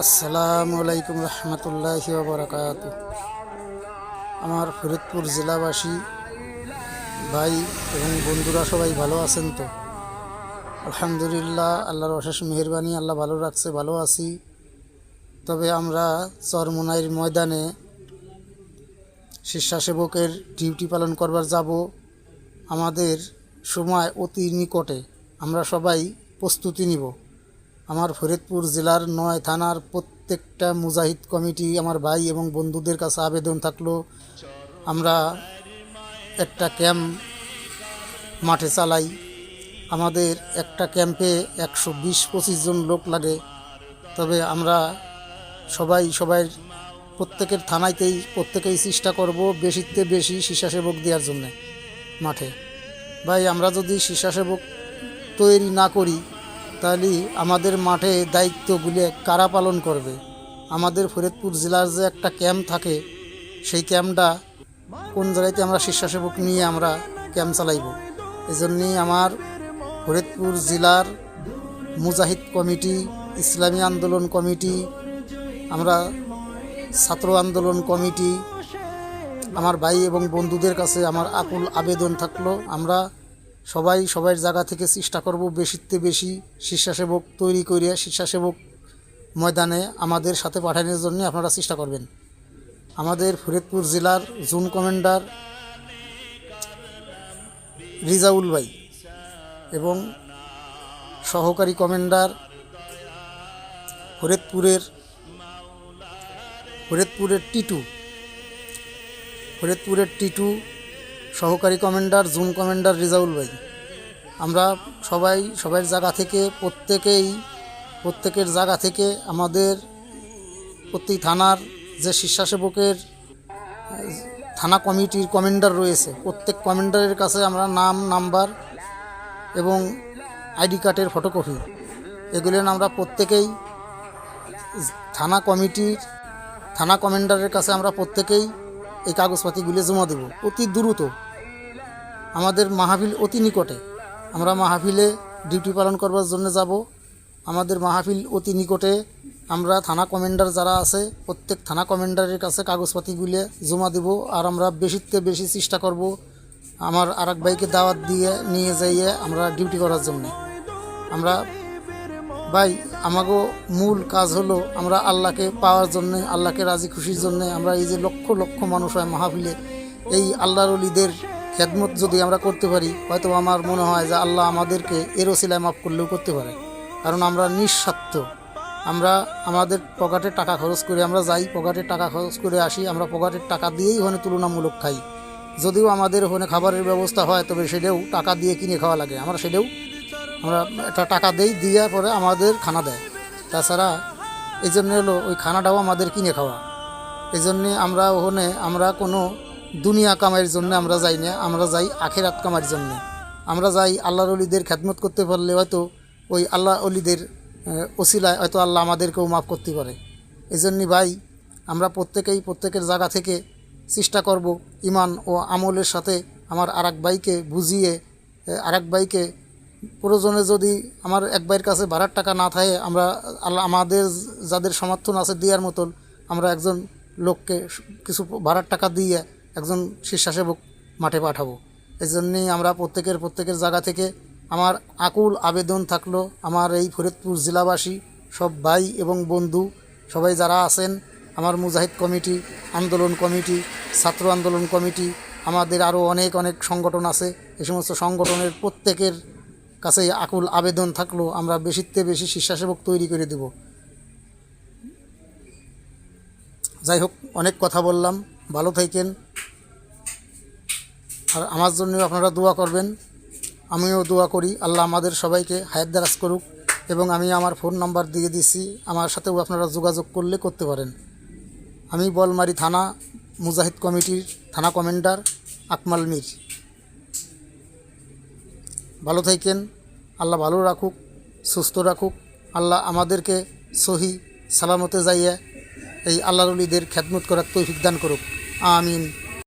আসসালামু আলাইকুম রহমতুল্লাহি ওয়া বারাকাতুহু। আমার ফরিদপুর জেলাবাসী ভাই এবং বন্ধুরা সবাই ভালো আছেন তো? আলহামদুলিল্লাহ, আল্লাহর অশেষ মেহেরবানি, আল্লাহ ভালো রাখছে, ভালো আছি। তবে আমরা চরমোনাইর ময়দানে স্বেচ্ছাসেবকের ডিউটি পালন করবার যাব। আমাদের সময় অতি নিকটে, আমরা সবাই প্রস্তুতি নিব। আমার ফরিদপুর জেলার 9 থানার প্রত্যেকটা মুজাহিদ কমিটি, আমার ভাই এবং বন্ধুদের কাছে আবেদন থাকলো, আমরা একটা ক্যাম্প মাঠে চালাই। আমাদের একটা ক্যাম্পে 120-25 জন লোক লাগে। তবে আমরা সবাই প্রত্যেকের থানাতেই প্রত্যেকেই চেষ্টা করব বেশিতে বেশি স্বেচ্ছাসেবক দেওয়ার জন্যে মাঠে। ভাই, আমরা যদি স্বেচ্ছাসেবক তৈরি না করি তাহলে আমাদের মাঠে দায়িত্বগুলি কারা পালন করবে? আমাদের ফরিদপুর জেলার যে একটা ক্যাম্প থাকে, সেই ক্যাম্পটা কোন জায়গাতে আমরা স্বেচ্ছাসেবক নিয়ে আমরা ক্যাম্প চালাইব? এই জন্যেই আমার ফরিদপুর জেলার মুজাহিদ কমিটি, ইসলামী আন্দোলন কমিটি, আমরা ছাত্র আন্দোলন কমিটি, আমার ভাই এবং বন্ধুদের কাছে আমার আকুল আবেদন থাকলো, আমরা সবার জায়গা থেকে চেষ্টা করব বেশিতে বেশি স্বেচ্ছাসেবক তৈরি করে স্বেচ্ছাসেবক ময়দানে আমাদের সাথে পাঠানোর জন্য আপনারা চেষ্টা করবেন। আমাদের ফরিদপুর জেলার জোন কমান্ডার রিজাউল ভাই এবং সহকারী কমান্ডার ফরিদপুরের টিটু সহকারী কমান্ডার জোন কমান্ডার রিজাউল ভাই, আমরা সবার জায়গা থেকে প্রত্যেকের জায়গা থেকে আমাদের প্রতি থানার যে স্বেচ্ছাসেবকের থানা কমিটির কমান্ডার রয়েছে, প্রত্যেক কমান্ডারের কাছে আমরা নাম, নাম্বার এবং আইডি কার্ডের ফটোকপি এগুলো আমরা প্রত্যেকেই থানা কমান্ডারের কাছে আমরা প্রত্যেকেই এই কাগজপাতিগুলি জমা দেব অতি দ্রুত। আমাদের মাহফিল অতি নিকটে, আমরা মাহফিলে ডিউটি পালন করবার জন্য যাব। আমাদের মাহফিল অতি নিকটে, আমরা থানা কমান্ডার যারা আছে প্রত্যেক থানা কমান্ডারের কাছে কাগজপাতিগুলি জমা দেব। আর আমরা বেশিতে বেশি চেষ্টা করব আমার আরেক ভাইকে দাওয়াত দিয়ে নিয়ে যাইয়ে আমরা ডিউটি করার জন্য। আমরা ভাই, আমাগো মূল কাজ হলো আমরা আল্লাহকে পাওয়ার জন্যে, আল্লাহকে রাজি খুশির জন্যে আমরা এই যে লক্ষ লক্ষ মানুষ হয় মাহফিলে, এই আল্লাহর ওলিদের খেদমত যদি আমরা করতে পারি, হয়তো আমার মনে হয় যে আল্লাহ আমাদেরকে এর ওসিলায় মাফ করলেও করতে পারে। কারণ আমরা নিঃস্বার্থ, আমরা আমাদের পকেটে টাকা খরচ করে আমরা যাই, পকেটে টাকা খরচ করে আসি, আমরা পকেটের টাকা দিয়েই ওখানে তুলনামূলক খাই। যদিও আমাদের ওখানে খাবারের ব্যবস্থা হয়, তবে সেটাও টাকা দিয়ে কিনে খাওয়া লাগে। আমরা একটা টাকা দিয়ে পরে আমাদের খানা দেয়। তাছাড়া এই জন্য হলো ওই খানাটাও আমাদের কিনে খাওয়া। এই জন্যে আমরা কোনো দুনিয়া কামাইয়ের জন্য আমরা যাই না, আমরা যাই আখিরাত কামাইয়ের জন্য। আমরা যাই আল্লাহর ওলিদের খেদমত করতে পারলে হয়তো ওই আল্লাহ ওলিদের ওসিলায় হয়তো আল্লাহ আমাদেরকেও মাফ করতে পারে। এই জন্যই ভাই, আমরা প্রত্যেকের জায়গা থেকে চেষ্টা করব ইমান ও আমলের সাথে আমার আরেক ভাইকে বুঝিয়ে, আরেক ভাইকে প্রয়োজনে যদি আমার এক ভাইয়ের কাছে ভাড়ার টাকা না থাকে, আমাদের যাদের সমর্থন আছে দেওয়ার মতন, আমরা একজন লোককে কিছু ভাড়ার টাকা দিয়ে একজন স্বেচ্ছাসেবক মাঠে পাঠাবো। এই জন্যেই আমরা প্রত্যেকের জায়গা থেকে আমার আকুল আবেদন থাকলো, আমার এই ফরিদপুর জেলাবাসী সব ভাই এবং বন্ধু সবাই যারা আছেন, আমার মুজাহিদ কমিটি, আন্দোলন কমিটি, ছাত্র আন্দোলন কমিটি, আমাদের আরও অনেক সংগঠন আছে, এই সমস্ত সংগঠনের প্রত্যেকের কাছে আকুল আবেদন থাকলো, আমরা বেশিতে বেশি স্বেচ্ছাসেবক তৈরি করে দেব। যাই হোক, অনেক কথা বললাম, ভালো থাকেন। আর আমার জন্য আপনারা দোয়া করবেন, আমিও দোয়া করি আল্লাহ আমাদের সবাইকে হায়াত দারাজ করুক। এবং আমি আমার ফোন নাম্বার দিয়ে দিচ্ছি, আমার সাথেও আপনারা যোগাযোগ করতে পারেন। আমি বলমারি থানা মুজাহিদ কমিটির থানা কমান্ডার আকমাল মীর। ভালো থাকেন, আল্লাহ ভালো রাখুক, সুস্থ রাখুক, আল্লাহ আমাদেরকে সহি সালামতে যাইয়া এই আল্লাহর ওলিদের খেদমত করার তৌফিক দান করুক। আমিন।